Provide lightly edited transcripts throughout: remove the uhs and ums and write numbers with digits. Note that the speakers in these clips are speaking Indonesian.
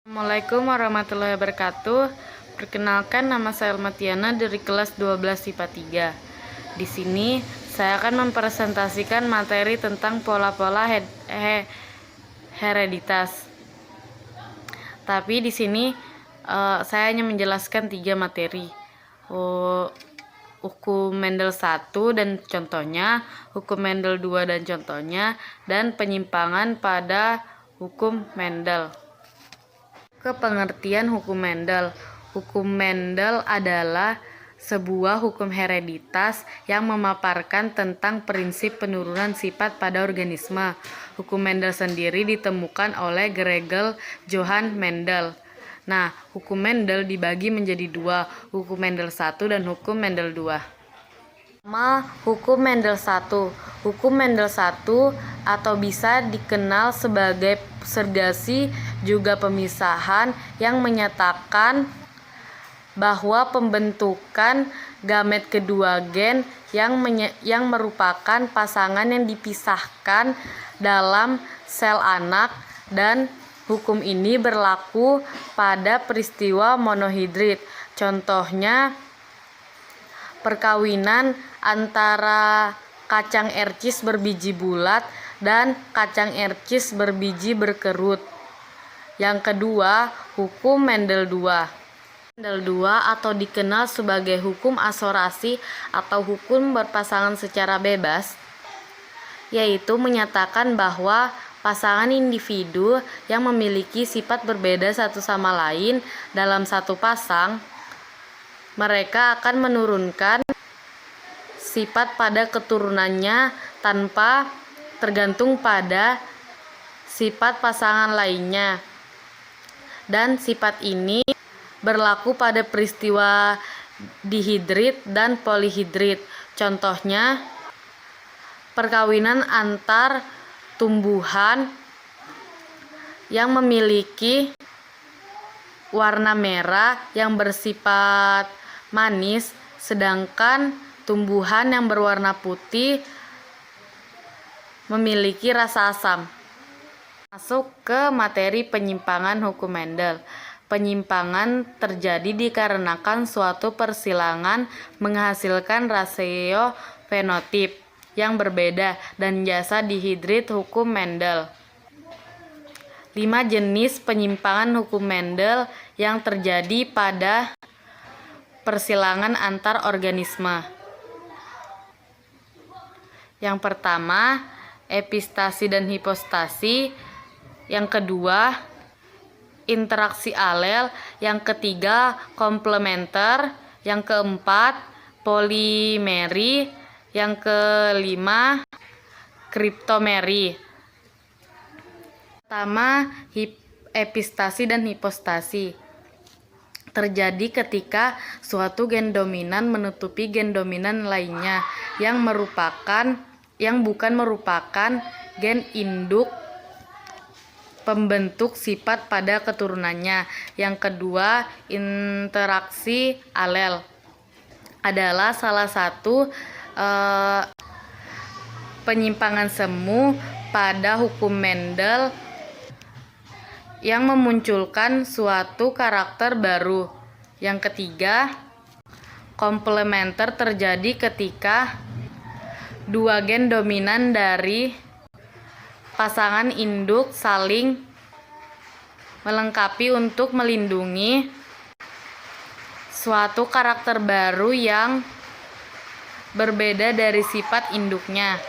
Assalamualaikum warahmatullahi wabarakatuh. Perkenalkan, nama saya Almatiana dari kelas 12 IPA 3. Di sini saya akan mempresentasikan materi tentang pola-pola hereditas. Tapi di sini saya hanya menjelaskan 3 materi. Hukum Mendel 1 dan contohnya, hukum Mendel 2 dan contohnya, dan penyimpangan pada hukum Mendel. Pengertian hukum Mendel. Hukum Mendel adalah sebuah hukum hereditas yang memaparkan tentang prinsip penurunan sifat pada organisme. Hukum Mendel sendiri ditemukan oleh Gregor Johann Mendel. Nah, hukum Mendel dibagi menjadi 2, hukum Mendel 1 dan hukum Mendel 2. Hukum Mendel 1. Hukum Mendel 1 atau bisa dikenal sebagai segregasi juga pemisahan yang menyatakan bahwa pembentukan gamet kedua gen yang merupakan pasangan yang dipisahkan dalam sel anak, dan hukum ini berlaku pada peristiwa monohidrid. Contohnya perkawinan antara kacang ercis berbiji bulat dan kacang ercis berbiji berkerut. Yang kedua, hukum Mendel 2. Mendel 2 atau dikenal sebagai hukum asorasi atau hukum berpasangan secara bebas, yaitu menyatakan bahwa pasangan individu yang memiliki sifat berbeda satu sama lain dalam satu pasang, mereka akan menurunkan sifat pada keturunannya tanpa tergantung pada sifat pasangan lainnya. Dan sifat ini berlaku pada peristiwa dihidrid dan polihidrid. Contohnya perkawinan antar tumbuhan yang memiliki warna merah yang bersifat manis, sedangkan tumbuhan yang berwarna putih memiliki rasa asam. Masuk ke materi penyimpangan hukum Mendel. Penyimpangan terjadi dikarenakan suatu persilangan menghasilkan rasio fenotip yang berbeda dan jasa dihidrid hukum Mendel. 5 jenis penyimpangan hukum Mendel yang terjadi pada persilangan antar organisme. Yang pertama, epistasi dan hipostasi. Yang kedua, interaksi alel. Yang ketiga, komplementer. Yang keempat, polimeri. Yang kelima, kriptomeri. Pertama, epistasi dan hipostasi terjadi ketika suatu gen dominan menutupi gen dominan lainnya yang bukan merupakan gen induk pembentuk sifat pada keturunannya. Yang kedua, interaksi alel adalah salah satu penyimpangan semu pada hukum Mendel yang memunculkan suatu karakter baru. Yang ketiga, komplementer terjadi ketika dua gen dominan dari pasangan induk saling melengkapi untuk melindungi suatu karakter baru yang berbeda dari sifat induknya.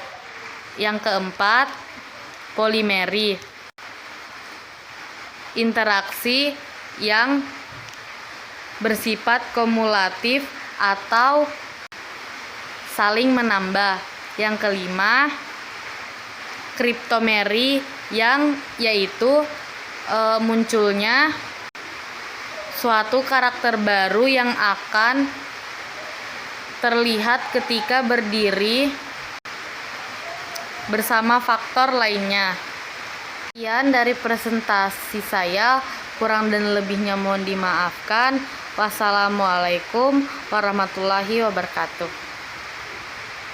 Yang keempat, polimeri, interaksi yang bersifat kumulatif atau saling menambah. Yang kelima, kriptomeri, yaitu munculnya suatu karakter baru yang akan terlihat ketika berdiri bersama faktor lainnya. Sekian dari presentasi saya, kurang dan lebihnya mohon dimaafkan. Wassalamualaikum warahmatullahi wabarakatuh.